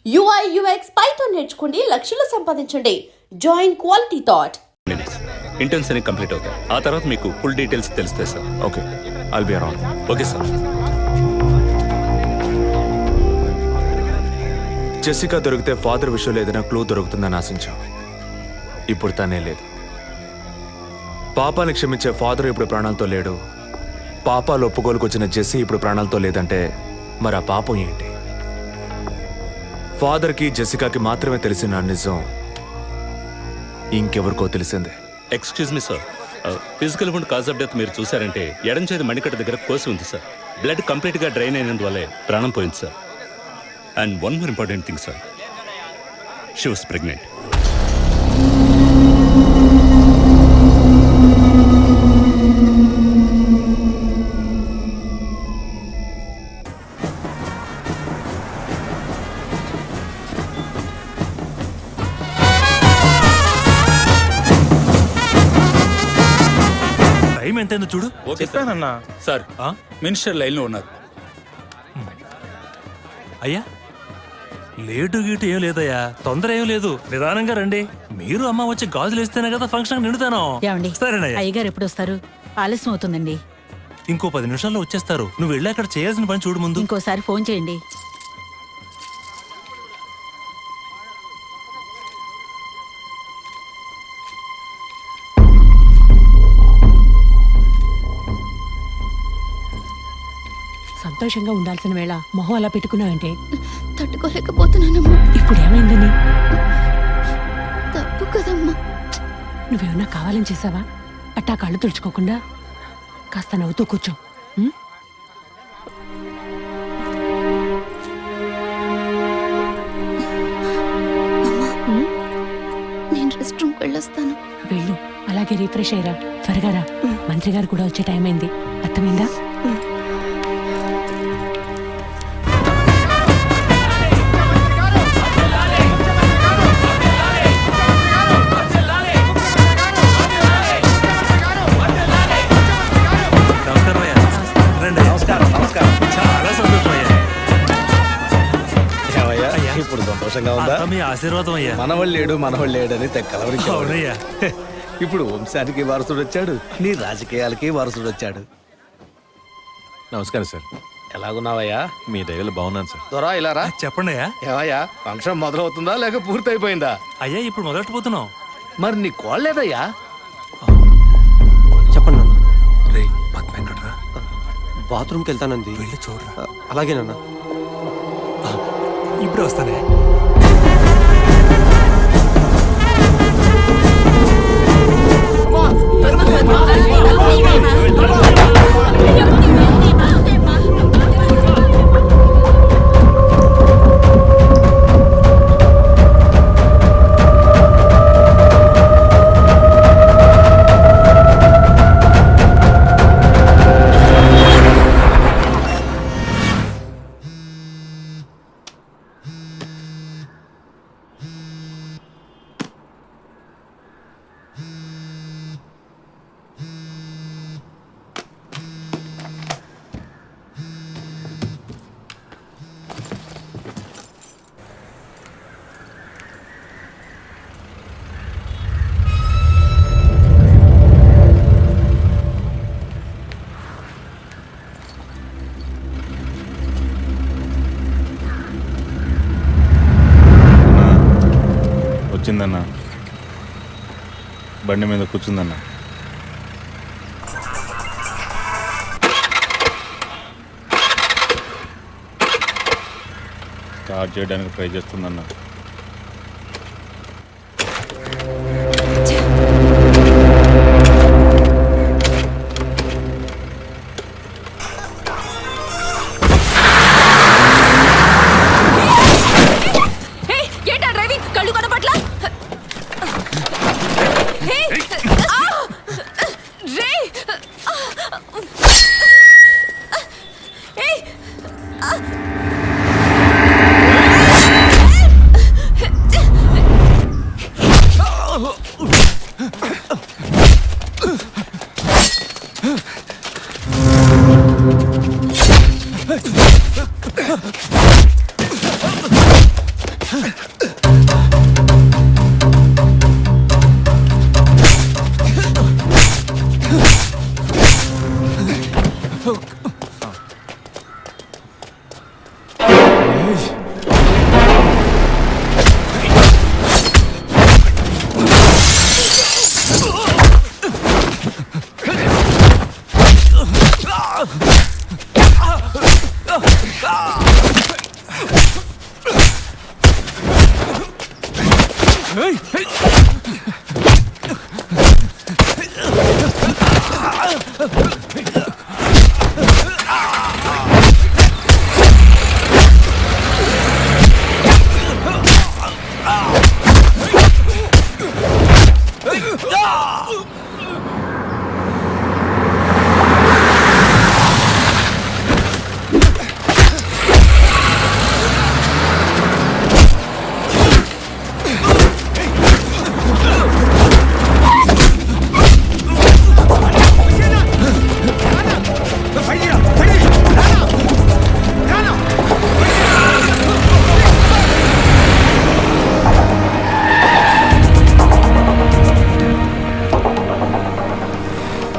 UI UX Python నేర్చుకోండి, లక్షలు సంపాదించండి. Join quality thought. ఇంటర్న్స్ అని కంప్లీట్ అవుతాయి. ఆ తర్వాత మీకు ఫుల్ డీటెయిల్స్ తెలుస్తాయి sir. Okay, I'll be around. Okay sir. Jessica దొరికితే ఫాదర్ విషయంలో ఏదైనా క్లూ దొరుకుతుందని ఆశించాం. ఇప్పుడు తనే లేదు. పాపాన్ని క్షమించే ఫాదర్ ఇప్పుడు ప్రాణాలతో లేడు. పాపాలు ఒప్పుకోలుకొచ్చిన జెస్సీ ఇప్పుడు ప్రాణాలతో లేదంటే మరి ఆ పాపం ఏంటి? ఫాదర్కి జెసికాకి మాత్రమే తెలిసిన నిజం ఇంకెవరికో తెలిసిందే. Excuse me sir, physical wound cause of death మీరు చూసారంటే ఎడం చేతి మణికట్ట దగ్గర కోసి ఉంది సార్. బ్లడ్ కంప్లీట్గా డ్రైన్ అయినందువల్లే ప్రాణం పోయింది sir. And one more important thing sir, she was pregnant. Time ఎంతైందో చూడు. ఓకే చెప్పానన్నా. సార్, మినిస్టర్ లైన్లో ఉన్నారు. అయ్యా, లేటు గీటు ఏం లేదయ్యా, తొందర ఏం లేదు, నిదానంగా రండి. మీరు అమ్మ వచ్చి గాజులు వేస్తేనే కదా ఫంక్షన్ నిండుతాను. సరేనయ్యా. అయ్యగారు ఎప్పుడు వస్తారు? ఆలస్యం అవుతుందండి. ఇంకో 10 నిమిషాల్లో వచ్చేస్తారు. నువ్వు వెళ్ళి అక్కడ చేయాల్సిన పని చూడు ముందు. ఇంకోసారి ఫోన్ చేయండి. సంతోషంగా ఉండాల్సిన వేళ మొహం అలా పెట్టుకున్నావంటే? తట్టుకోలేకపోతున్నానమ్మా. ఇప్పుడు ఏమైందని? తప్పు కదమ్మా. నువ్వేమన్నా కావాలని చేసావా? అట్టా కళ్ళు తుడుచుకోకుండా కాస్త నవ్వుతూ కూర్చో. నేను రెస్ట్ రూమ్కి వెళ్ళొస్తాను. వెళ్ళు, అలాగే రీఫ్రెష్ అయ్యరా. త్వరగా రా, మంత్రి గారు కూడా వచ్చే టైం అయింది. అర్థమైందా? చాలా సంతోషం అయ్యా. ఇప్పుడు సంతోషంగా ఉందా? మీ ఆశీర్వాదం అయ్యా. మనవళ్ళేడని తెక్కలవరించావు. అవునయ్యా. ఇప్పుడు వంశానికి వారసుడు వచ్చాడు, నీ రాజకీయాలకి వారసుడు వచ్చాడు. నమస్కారం సార్. ఎలాగున్నావయ్యా? మీ దయలు బాగున్నాను సార్. దొరా ఇలా రా. చెప్పండి అయ్యా. ఏవయ్యా, ఫంక్షన్ మొదలవుతుందా లేక పూర్తయిపోయిందా? అయ్యా, ఇప్పుడు మొదలెట్టబోతున్నాం. మరి నీ కోళ్ళేదయ్యా? చెప్పండి నాన్న. రే, పద్మ ఎక్కడ్రా? బాత్రూమ్కి వెళ్తానంది. వెళ్ళి చూడరా. అలాగే నాన్న. ఇప్పుడు వస్తానే. వచ్చిందన్నా, బండి మీద కూర్చుందన్నా. స్టార్ట్ చేయడానికి ట్రై చేస్తుందన్నా.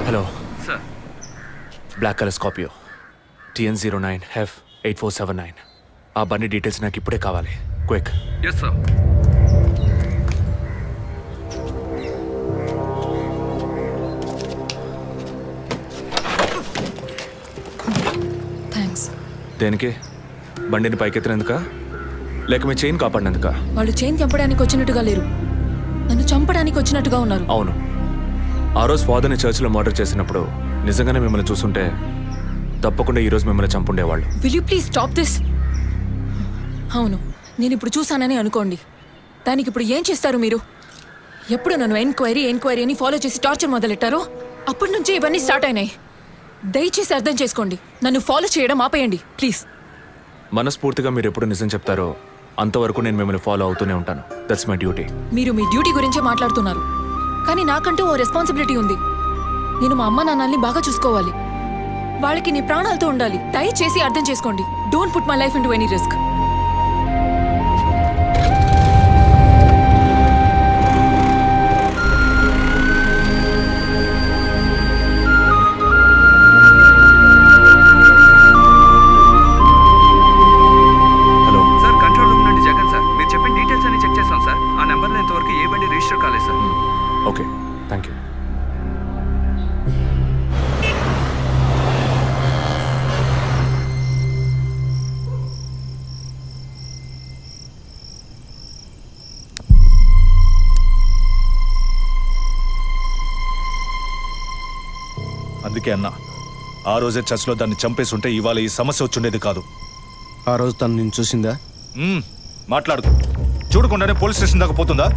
Hello sir, black colour Scorpio TN09F8479. ఆ బండి డీటెయిల్స్ నాకు ఇప్పుడే కావాలి. క్విక్. Yes sir. థ్యాంక్స్. దేనికి? బండిని పైకెత్తినందుకా లేక మీ చైన్ కాపాడినందుకా? వాళ్ళు చైన్ చంపడానికి వచ్చినట్టుగా లేరు, నన్ను చంపడానికి వచ్చినట్టుగా ఉన్నారు. అవును, ఆ రోజు ఫాదర్ని చర్చిలో మర్డర్ చేసినప్పుడు నిజంగానే మిమ్మల్ని చూసుంటే తప్పకుండా ఈరోజు మిమ్మల్ని చంపుండేవాళ్ళు. Will you please stop this? అవును, నేను ఇప్పుడు చూసానని అనుకోండి, దానికి ఇప్పుడు ఏం చేస్తారు మీరు? ఎప్పుడు నన్ను ఎంక్వైరీ అని ఫాలో చేసి టార్చర్ మొదలెట్టారో అప్పటి నుంచే ఇవన్నీ స్టార్ట్ అయినాయి. దయచేసి అర్థం చేసుకోండి, నన్ను ఫాలో చేయడం ఆపేయండి ప్లీజ్. మనస్ఫూర్తిగా మీరు ఎప్పుడు నిజం చెప్తారో అంతవరకు నేను మిమ్మల్ని ఫాలో అవుతూనే ఉంటాను. That's my duty. మీరు మీ డ్యూటీ గురించే మాట్లాడుతున్నారు, కానీ నాకంటూ ఓ రెస్పాన్సిబిలిటీ ఉంది. నేను మా అమ్మ నాన్నల్ని బాగా చూసుకోవాలి, వాళ్ళకి నీ ప్రాణాలతో ఉండాలి. దయచేసి అర్థం చేసుకోండి. Don't put my life into any risk. Hello sir, control room నుండి జగన్ సార్. మీరు చెప్పిన డీటెయిల్స్ అన్ని చెక్ చేశాం సార్. ఆ నెంబర్లో ఇంతవరకు ఏ బండి రిజిస్టర్ కాలేదు సార్. Okay, thank you. అందుకే అన్నా, ఆ రోజే చర్చ్లో దాన్ని చంపేసి ఉంటే ఇవాళ ఈ సమస్య వచ్చుండేది కాదు. ఆ రోజు తను నేను చూసిందా? మాట్లాడుకో. చూడకుండానే పోలీస్ స్టేషన్ దాకా పోతుందా?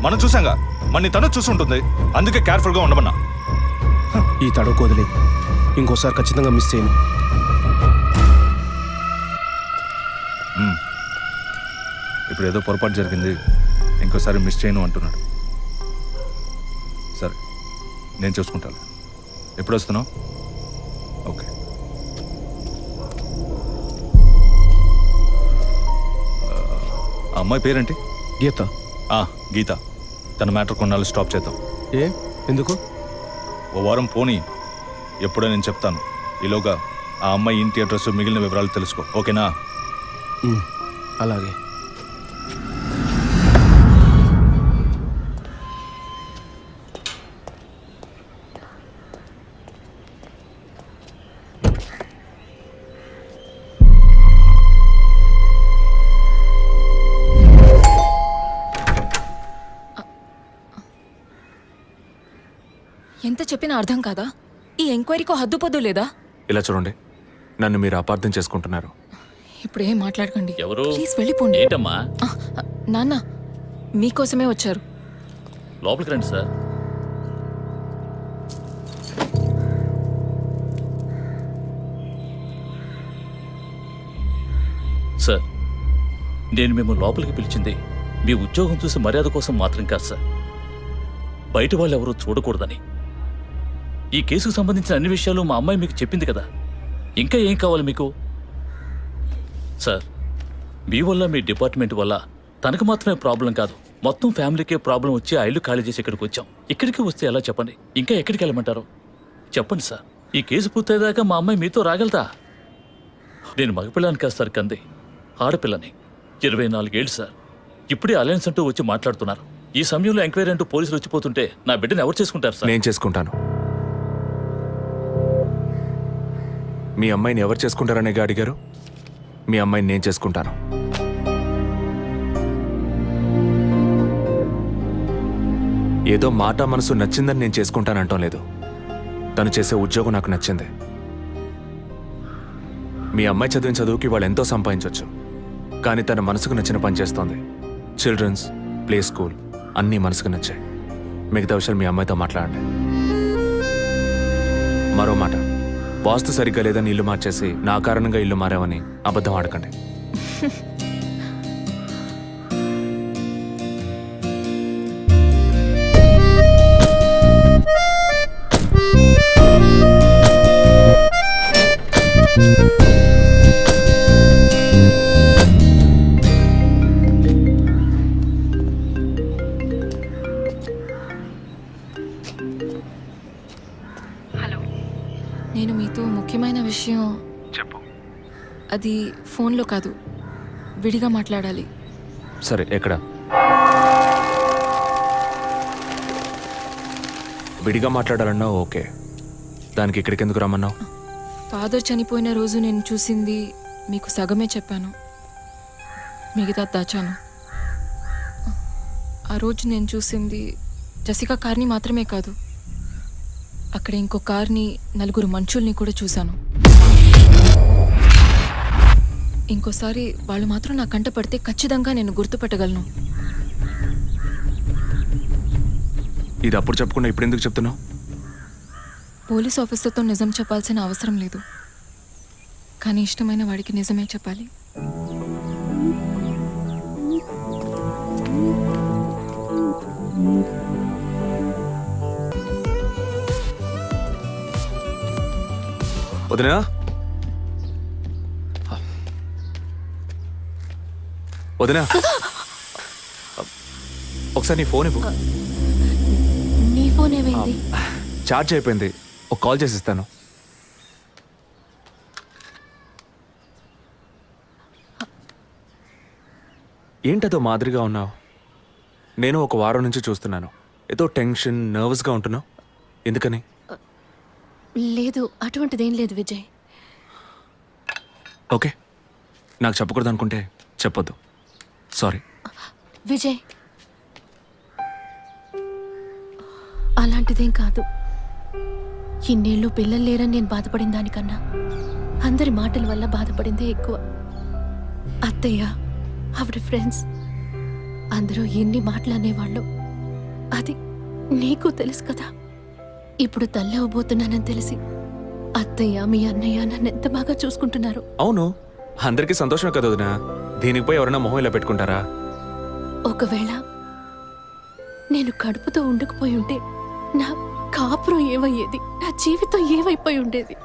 మనం చూసాంగా, మన తను చూసుంటుంది. అందుకే కేర్ఫుల్గా ఉండమన్నా. ఈ తడవకు వదిలే, ఇంకోసారి ఖచ్చితంగా మిస్ చేయను. ఇప్పుడు ఏదో పొరపాటు జరిగింది, ఇంకోసారి మిస్ చేయను అంటున్నాడు. సరే, నేను చూసుకుంటాను. ఎప్పుడు వస్తున్నావు? ఓకే. ఆ అమ్మాయి పేరేంటి? గీత. గీత. తన మ్యాటర్ కొన్నాళ్ళు స్టాప్ చేద్దాం. ఏ ఎందుకు? ఓ వారం పోనీ, ఎప్పుడో నేను చెప్తాను. ఈలోగా ఆ అమ్మాయి ఇంటి అడ్రస్, మిగిలిన వివరాలు తెలుసుకో. ఓకేనా? అలాగే. ఎంత చెప్పినా అర్థం కాదా? ఈ ఎంక్వైరీకో హద్దుపొద్దు లేదా? ఇలా చూడండి, నన్ను మీరు అపార్థం చేసుకుంటున్నారు. ఇప్పుడు ఏం మాట్లాడకండి. ఎవరు? ప్లీజ్ వెళ్ళిపోండి. ఏంటమ్మా? నాన్న మీకోసమే వచ్చారు. లోపలికి రండి సార్. సార్, నేను మిమ్మల్ని లోపలికి పిలిచింది మీ ఉద్యోగం చూసి మర్యాద కోసం మాత్రం కాదు సార్. బయట వాళ్ళు ఎవరూ చూడకూడదని. ఈ కేసుకు సంబంధించిన అన్ని విషయాలు మా అమ్మాయి మీకు చెప్పింది కదా, ఇంకా ఏం కావాలి మీకు? సార్, మీ వల్ల, మీ డిపార్ట్మెంట్ వల్ల తనకు మాత్రమే ప్రాబ్లం కాదు, మొత్తం ఫ్యామిలీకే ప్రాబ్లం వచ్చి ఆ ఇల్లు ఖాళీ చేసి ఇక్కడికి వచ్చాం. ఇక్కడికి వస్తే ఎలా చెప్పండి? ఇంకా ఎక్కడికి వెళ్ళమంటారు చెప్పండి సార్. ఈ కేసు పూర్తయ్యేదాకా మా అమ్మాయి మీతో రాగలదా? నేను మగపిల్లాన్ని కాదు సార్ కంది, ఆడపిల్లని. 24 ఏళ్ళు సార్. ఇప్పుడే అలయన్స్ అంటూ వచ్చి మాట్లాడుతున్నారు. ఈ సమయంలో ఎంక్వైరీ అంటూ పోలీసులు వచ్చిపోతుంటే నా బిడ్డను ఎవరు చేసుకుంటారు సార్? నేను చేసుకుంటాను. మీ అమ్మాయిని ఎవరు చేసుకుంటారనే అడిగారు. మీ అమ్మాయిని నేను చేసుకుంటాను. ఏదో మాట మనసు నచ్చిందని నేను చేసుకుంటానంటాం లేదు. తను చేసే ఉద్యోగం నాకు నచ్చింది. మీ అమ్మాయి చదివిన చదువుకి వాళ్ళు ఎంతో సంపాదించవచ్చు, కానీ తన మనసుకు నచ్చిన పని చేస్తోంది. చిల్డ్రన్స్ ప్లే స్కూల్ అన్నీ మనసుకు నచ్చాయి. మిగతా విషయాలు మీ అమ్మాయితో మాట్లాడండి. మరో మాట, వాస్తు సరిగ్గా లేదని ఇల్లు మార్చేసి నా కారణంగా ఇల్లు మారామని అబద్ధం ఆడకండి. నేను మీతో ముఖ్యమైన విషయం చెప్పు. అది ఫోన్లో కాదు, విడిగా మాట్లాడాలి. సరే, ఎక్కడ? విడిగా మాట్లాడాలన్నా ఓకే. దానికి ఇక్కడికి ఎందుకు రమ్మన్నావు? ఫాదర్ చనిపోయిన రోజు నేను చూసింది మీకు సగమే చెప్పాను, మిగతా దాచాను. ఆ రోజు నేను చూసింది జసికా కార్ని మాత్రమే కాదు, అక్కడ ఇంకో కార్ని, 4 మనుషుల్ని కూడా చూశాను. ఇంకోసారి వాళ్ళు మాత్రం నా కంట పడితే ఖచ్చితంగా నేను గుర్తుపట్టగలను. ఇది అప్పుడు చెప్పకుండా ఇప్పుడు ఎందుకు చెప్తున్నావు? పోలీస్ ఆఫీసర్తో నిజం చెప్పాల్సిన అవసరం లేదు, కానీ ఇష్టమైన వాడికి నిజమే చెప్పాలి. వదినా, వదినా, ఒకసారి నీ ఫోన్ ఇవ్వు. నీ ఫోన్ ఏమైంది? ఛార్జ్ అయిపోయింది, ఒక కాల్ చేసి ఇస్తాను. ఏంటదో మాదిరిగా ఉన్నావు? నేను ఒక వారం నుంచి చూస్తున్నాను. ఏదో టెన్షన్, నర్వస్గా ఉంటున్నావు. ఎందుకని? లేదు, అటువంటిదేం లేదు విజయ్. ఓకే, నాకు చెప్పకూడదు అనుకుంటే చెప్పొద్దు. సారీ. విజయ్, అలాంటిదేం కాదు. ఇన్నేళ్ళు పిల్లలు లేరని నేను బాధపడిన దానికన్నా అందరి మాటల వల్ల బాధపడిందే ఎక్కువ. అత్తయ్య, ఆవిడ ఫ్రెండ్స్ అందరూ ఎన్ని మాటలు అనేవాళ్ళు, అది నీకు తెలుసు కదా. ఇప్పుడు తల్లి అవ్వబోతున్నానని తెలిసి అత్తయ్య, మీ అన్నయ్య నన్ను ఎంత బాగా చూసుకుంటున్నారు. అవును, అందరికీ సంతోషమే కదా వదినా. దీనికి పోయి ఎవరైనా మొహం ఇలా పెట్టుకుంటారా? ఒకవేళ నేను కడుపుతో ఉండకపోయి ఉంటే నా కాపురం ఏమయ్యేది, నా జీవితం ఏమైపోయి ఉండేది.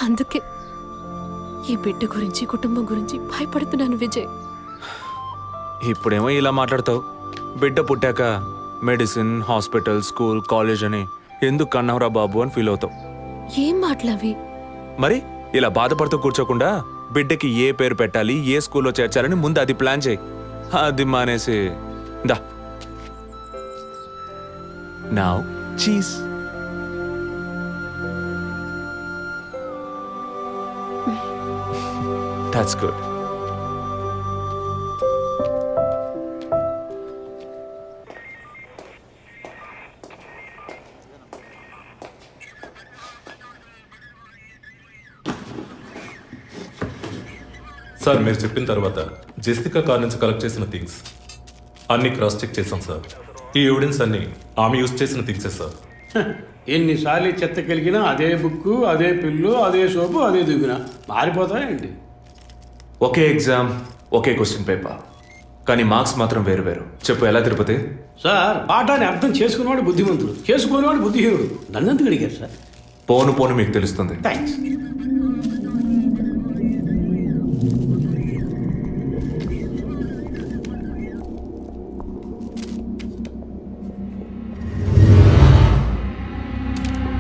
అందుకే ఈ బిడ్డ గురించి, కుటుంబం గురించి భయపడుతున్నాను విజయ్. ఇప్పుడేమో ఇలా మాట్లాడతావు. బిడ్డ పుట్టాక మెడిసిన్, హాస్పిటల్, స్కూల్, కాలేజ్ అని ఎందుకు కన్నావురా బాబు అని ఫీల్ అవుతావు. ఏం మాటలవి? మరి ఇలా బాధపడుతూ కూర్చోకుండా బిడ్డకి ఏ పేరు పెట్టాలి, ఏ స్కూల్లో చేర్చాలని ముందు అది ప్లాన్ చేయి. అది మానేసి దా now cheese. That's good. Sir, మీరు చెప్పిన తర్వాత జెసికా కార్ నుంచి కలెక్ట్ చేసిన థింగ్స్ అన్ని క్రాస్ చెక్ చేశాం సార్. ఈ ఎవిడెన్స్ అన్ని ఆమె యూజ్ చేసిన థింగ్సే సార్. ఎన్నిసార్లు చెత్త కలిగినా అదే బుక్కు, అదే పిల్లు, అదే సోపు, అదే దిగున మారిపోతాయండి. ఒకే ఎగ్జామ్, ఒకే క్వశ్చన్ పేపర్, కానీ మార్క్స్ మాత్రం వేరు వేరు. చెప్పు, ఎలా తిరుపతి? సార్, పాఠాన్ని అర్థం చేసుకునేవాడు బుద్ధిమంతుడు, చేసుకునేవాడు బుద్ధిహీనుడు. నన్నెందుకు అడిగారు సార్? పోను పోను మీకు తెలుస్తుంది. థ్యాంక్స్.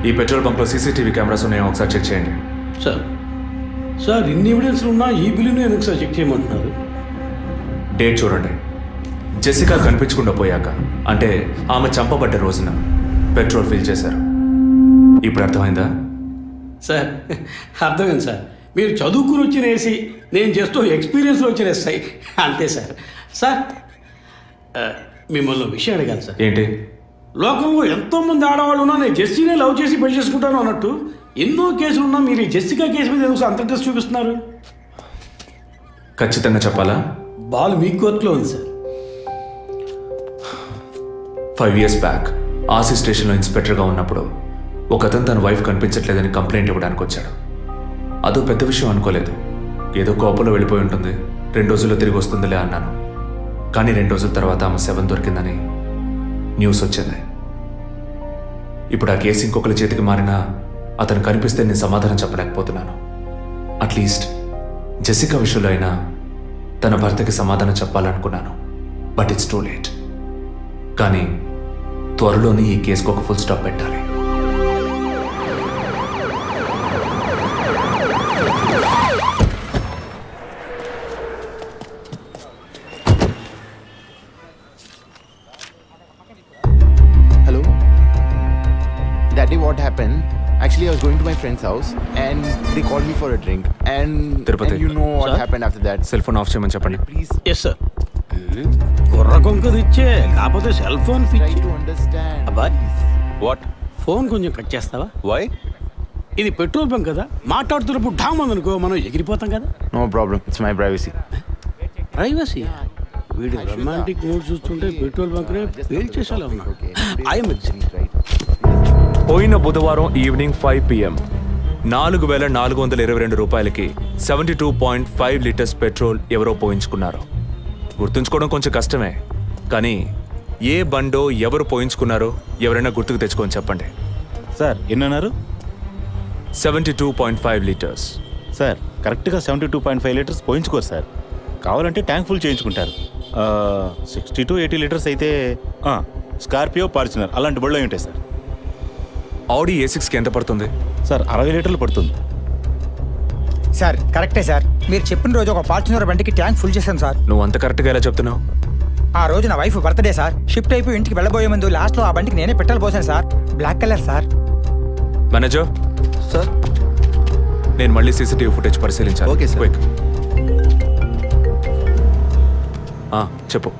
ఈ పెట్రోల్ బంక్లో సీసీటీవీ కెమెరాస్ ఉన్నాయో ఒకసారి చెక్ చేయండి. సార్ సార్ ఇన్ని ఎవిడెన్స్లు ఉన్నా ఈ బిల్లును ఎందుకు సార్ చెక్ చేయమంటున్నారు? డేట్ చూడండి. జెసికా కనిపించకుండా పోయాక, అంటే ఆమె చంపబడ్డ రోజున పెట్రోల్ ఫిల్ చేశారు. ఇప్పుడు అర్థమైందా? సార్ అర్థమైంది సార్. మీరు చదువుకుని వచ్చిన ఏసీ, నేను జస్ట్ ఎక్స్పీరియన్స్లో వచ్చిన ఎస్ఐ అంతే సార్. సార్ మిమ్మల్ని విషయం అడిగాను సార్. ఏంటి? లోకంలో ఎంతోమంది ఆడవాళ్ళు ఉన్నా నేను జెస్సీనే లవ్ చేసి పెళ్లి చేసుకుంటాను అన్నట్టు ఎన్నో కేసులున్నా మీరు ఈ జెస్సికా కేసు మీద ఎందుకు అంత ఇంట్రెస్ట్ చూపిస్తున్నారు? ఖచ్చితంగా చెప్పాలా? బాల్ మీ కోర్టులో ఉంది సార్. 5 years బ్యాక్ ఆర్సీ స్టేషన్లో ఇన్స్పెక్టర్గా ఉన్నప్పుడు ఒకతను తన వైఫ్ కనిపించట్లేదని కంప్లైంట్ ఇవ్వడానికి వచ్చాడు. అదో పెద్ద విషయం అనుకోలేదు. ఏదో కోపంలో వెళ్ళిపోయి ఉంటుంది, 2 రోజుల్లో తిరిగి వస్తుందిలే అన్నాను. కానీ 2 రోజుల తర్వాత ఆమె శవం దొరికిందని న్యూస్ వచ్చింది. ఇప్పుడు ఆ కేసు ఇంకొకరి చేతికి మారినా అతను కనిపిస్తే నేను సమాధానం చెప్పలేకపోతున్నాను. అట్లీస్ట్ జెసికా విషయంలో అయినా తన భర్తకి సమాధానం చెప్పాలనుకున్నాను. But it's too late. కానీ త్వరలోనే ఈ కేసుకు ఒక ఫుల్ స్టాప్ పెట్టాలి. Hello? Daddy, what happened? Actually, I was going to my friend's house and they called me for a drink. And you know what happened after that. Cell phone off చేయమని చెప్పండి. Please yes sir. కుర్ర కొంకది ఇచ్చే కాకపోతే cell phone try to understand. అబ్బాయి what? Phone కొంచెం cut చేస్తావా? Why? ఇది పెట్రోల్ బంక్ కదా, మాట్లాడుతున్నప్పుడు ఢామ్ అనుకో మనం ఎగిరిపోతాం కదా. No problem. It's my privacy. Privacy. వీడు రొమాంటిక్ మూడ్ చూస్తుంటే పెట్రోల్ బంక్నే ఫెయిల్ చేసేలా ఉన్నాడు. I'm Right? పోయిన బుధవారం ఈవినింగ్ 5 PM 4,422 రూపాయలకి 72.5 లీటర్స్ పెట్రోల్ ఎవరో పోయించుకున్నారు. గుర్తుంచుకోవడం కొంచెం కష్టమే, కానీ ఏ బండో ఎవరు పోయించుకున్నారో ఎవరైనా గుర్తుకు తెచ్చుకొని చెప్పండి. సార్ ఎన్నన్నారు? 72.5 లీటర్స్. సార్ కరెక్ట్గా 72.5 లీటర్స్ పోయించుకోరు సార్. కావాలంటే ట్యాంక్ ఫుల్ చేయించుకుంటారు. 60 to 80 లీటర్స్ అయితే స్కార్పియో, ఫార్చునర్ అలాంటి బళ్ళు ఉంటాయి సార్. ఆడి A6కి ఎంత పడుతుంది? సార్ 60 లీటర్లు పడుతుంది. సార్ కరెక్టే సార్. మీరు చెప్పిన రోజు ఒక ఫార్చునర్ బండికి ట్యాంక్ ఫుల్ చేశాను సార్. నువ్వు అంత కరెక్ట్గా ఎలా చెప్తున్నావు? ఆ రోజు నా వైఫ్ బర్త్డే సార్. షిఫ్ట్ అయిపోయి ఇంటికి వెళ్ళబోయే ముందు లాస్ట్లో ఆ బండికి నేనే పెట్రోల్ పోసాను sir. Black colour sir. Manager sir నేను మళ్ళీ సీసీటీవీ ఫుటేజ్ పరిశీలించాలి. Okay sir. క్విక్. చెప్పు.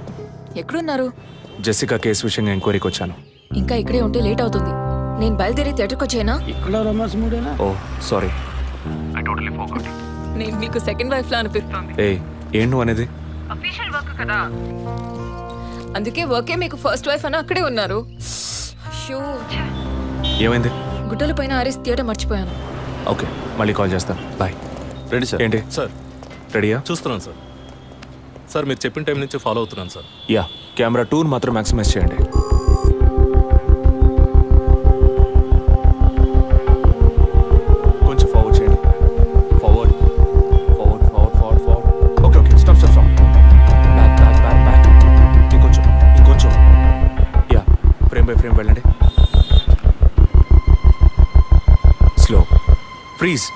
ఎక్కడున్నారు? జెసికా కేసు విషయంగా ఎంక్వైరీకి వచ్చాను. ఇంకా ఇక్కడే ఉంటే లేట్ అవుతుంది. నేను బయలుదేరి థియేటర్కి వచ్చేనా? ఇక్కడ రొమాన్స్ మూడేనా? ఓ సారీ. నేను మీకు సెకండ్ వైఫ్ లా అనిపిస్తుంది. ఏం నువ్వు అనేది? అందుకే వర్కే మీకు ఫస్ట్ వైఫ్ అని అక్కడే ఉన్నారు. అయ్యో, ఏమైంది? గుడ్డల పైన ఆరేసి థియేటర్ మర్చిపోయాను. ఓకే, మళ్ళీ కాల్ చేస్తాను. బాయ్. Ready sir. ఏంటి సార్ రెడీయా? చూస్తున్నాను సార్. సార్ మీరు చెప్పిన టైం నుంచి ఫాలో అవుతున్నాను సార్. యా, కెమెరా 2 మాత్రం మ్యాక్సిమైజ్ చేయండి. కొంచెం ఫార్వర్డ్ చేయండి. Forward forward forward forward forward. Okay okay, stop stop stop. Back back back back. ఇంకొంచెం ఇంకొంచెం. యా, ఫ్రేమ్ బై ఫ్రేమ్ వెళ్ళండి. స్లో. ఫ్రీజ్.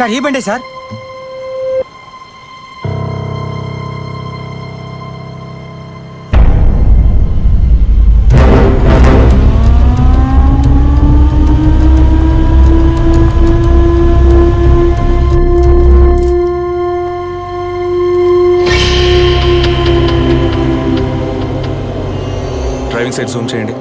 సార్ ఈ బండే సార్. డ్రైవింగ్ సైడ్ జూమ్ చేయండి.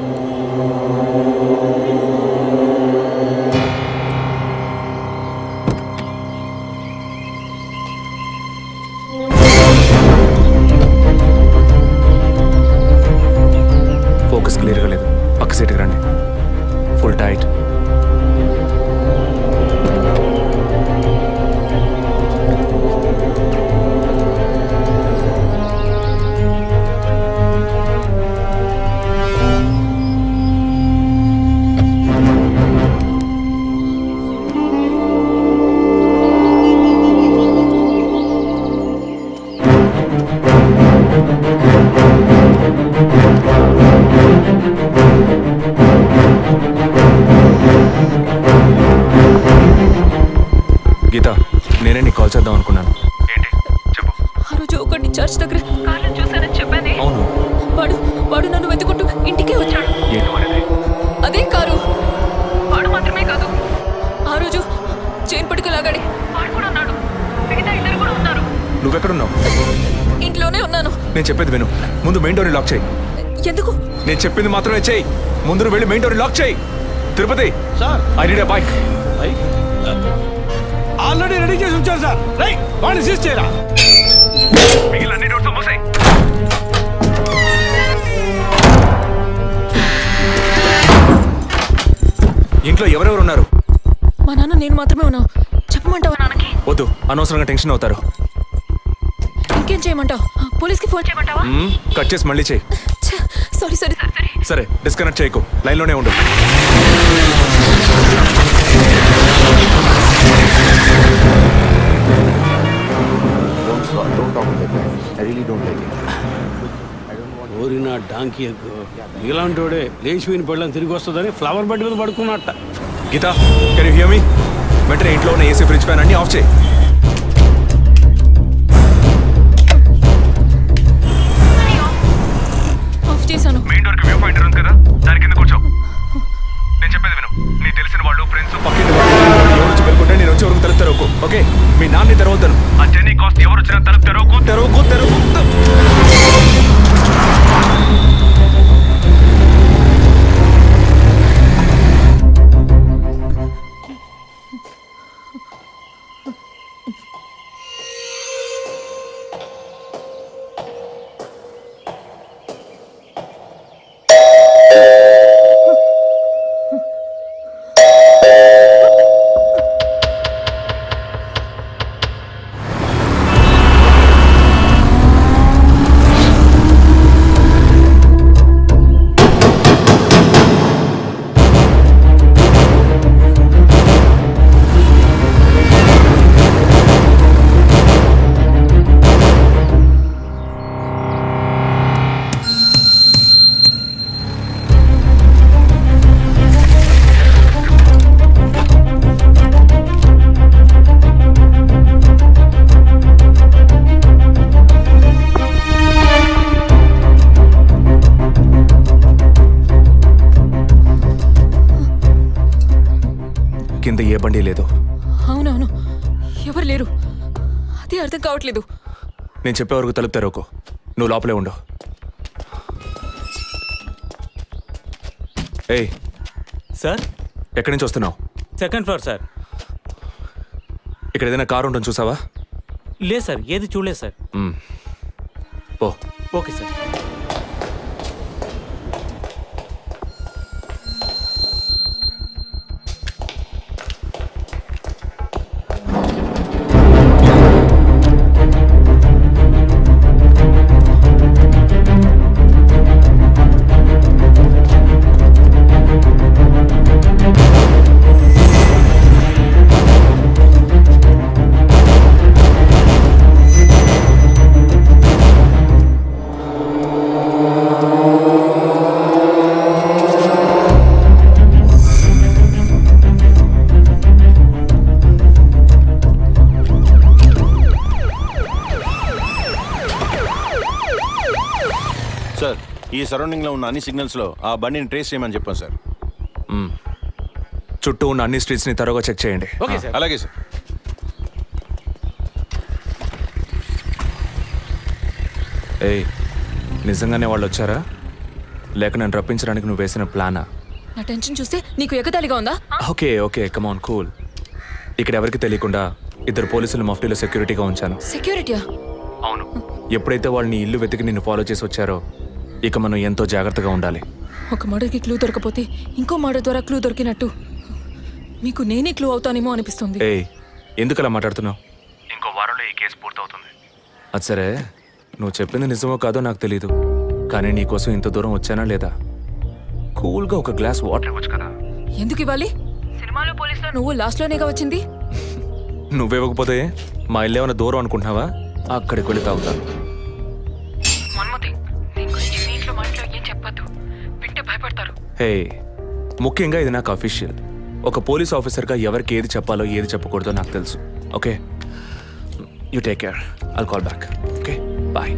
ఫోకస్ క్లియర్గా లేదు. పక్క సీట్కి రండి. Full tight. ఇంటికే వచ్చాడు. అదే కారు. వాడు మాత్రమే కాదు, ఆ రోజు చైన్ పట్టుకు లాగాడి వాడు కూడా ఉన్నాడు. మిగతా ఇద్దరు కూడా ఉన్నారు. నువ్వెక్కడున్నావు? ఇంట్లోనే ఉన్నాను. నేను చెప్పేది విను. ముందు మెయిన్ డోర్ని లాక్ చేయి. ఎందుకు? నేను చెప్పింది మాత్రమే చేయి. ముందు నువ్వు వెళ్ళి మెయిన్ డోర్ని లాక్ చేయి. Tirupati sir, I need a bike. Already ready చేసి ఉంచారు సార్. రైట్, వాడిని సీజ్ చేయరా. మిగిలిన అన్ని డోర్స్ మూసేయ్. ఇంట్లో ఎవరెవరు ఉన్నారు? మా నాన్న నేను మాత్రమే ఉన్నావు. చెప్పమంటావా నాన్నకి? వద్దు, అనవసరంగా టెన్షన్ అవుతారు. ఇంకేం చేయమంటావు? పోలీస్కి ఫోన్ చేయమంటావా? కట్ చేసి మళ్ళీ చేయి. సారీ సరే సరే సరే, డిస్కనెక్ట్ చేయకు, లైన్లోనే ఉండు. Don't talk about that. I really don't like it. ఓరినా డాంకీ ఎక్కువ ఇలాంటి వాడే లేచిపోయిన పళ్ళని తిరిగి వస్తుందని ఫ్లవర్ బెడ్ మీద పడుకున్నట్ట. గీత, కెన్ యు హియర్ మీ? వెంటనే ఇంట్లో ఉన్న ఏసీ, ఫ్రిడ్జ్, ఫ్యాన్ అన్ని ఆఫ్ చేయి. ఆఫ్ చేశాను. మెయిన్ డోర్ కి వ్యూ పాయింటర్ ఉంది కదా, దాని కింద కూర్చో. నేను చెప్పేది విను. నీ తెలిసిన వాళ్ళు, ఫ్రెండ్స్, పక్కింటి వాళ్ళు ఎవరు వచ్చి పెళ్ళుకుంటే నేను వచ్చే వరకు తలుపు తెరవకు. ఓకే? మీ నాన్ని తెరవద్దాను. ఆ జర్నీ కాస్ట్ ఎవరు వచ్చినా తలుపు తెరవకు, తెరవకు, తెరవకు. కింద ఏ బండి లేదు. అవునవును, ఎవరు లేరు. అదే అర్థం కావట్లేదు. నేను చెప్పే వరకు తలుపు తెరవకు. నువ్వు లోపలే ఉండు. ఏయ్ సార్, ఎక్కడి నుంచి వస్తున్నావు? Second floor sir. ఇక్కడ ఏదైనా కారు ఉంటుంది చూసావా? లేదు సార్, ఏది చూడలేదు సార్. ఓ ఓకే సార్. సార్, ఈ సరౌండింగ్లో ఉన్న అన్ని సిగ్నల్స్లో ఆ బండిని ట్రేస్ చేయమని చెప్పాను సార్. చుట్టూ ఉన్న అన్ని స్ట్రీట్స్ని త్వరగా చెక్ చేయండి. Okay sir. అలాగే సార్. ఏయ్, నిజంగానే వాళ్ళు వచ్చారా, లేక నన్ను రప్పించడానికి నువ్వు వేసిన ప్లానా? నా టెన్షన్ చూస్తే నీకు ఎగతాళిగా ఉందా? ఓకే ఓకే, కమాన్, కూల్. ఇక్కడ ఎవరికి తెలియకుండా ఇద్దరు పోలీసులు మఫ్టీలో సెక్యూరిటీగా ఉంచాను. సెక్యూరిటీయా? అవును. ఎప్పుడైతే వాళ్ళని ఇల్లు వెతికి నిన్ను ఫాలో చేసి వచ్చారో, ఇక మనం ఎంతో జాగ్రత్తగా ఉండాలి. ఒక మర్డర్కి క్లూ దొరకపోతే ఇంకో మర్డర్ ద్వారా క్లూ దొరికినట్టు మీకు నేనే క్లూ అవుతానేమో అనిపిస్తుంది. ఏయ్, ఎందుకు అలా మాట్లాడుతున్నావు? ఇంకో వారంలో ఈ కేసు పూర్తవుతుంది. అది సరే, నువ్వు చెప్పింది నిజమో కాదో నాకు తెలీదు, కానీ నీకోసం ఇంత దూరం వచ్చానా లేదా? కూల్గా ఒక గ్లాస్ వాటర్ ఇవ్వచ్చు కదా. ఎందుకు ఇవ్వాలి? సినిమాలో పోలీసులో నువ్వు లాస్ట్లోనేగా వచ్చింది. నువ్వివ్వకపోతే మా ఇల్లు ఏమైనా దూరం అనుకుంటున్నావా? అక్కడికి వెళ్ళి తాగుతాను. హే, ముఖ్యంగా ఇది నాకు అఫీషియల్. ఒక పోలీస్ ఆఫీసర్గా ఎవరికి ఏది చెప్పాలో ఏది చెప్పకూడదో నాకు తెలుసు. Okay, you take care. I'll call back. Okay, bye.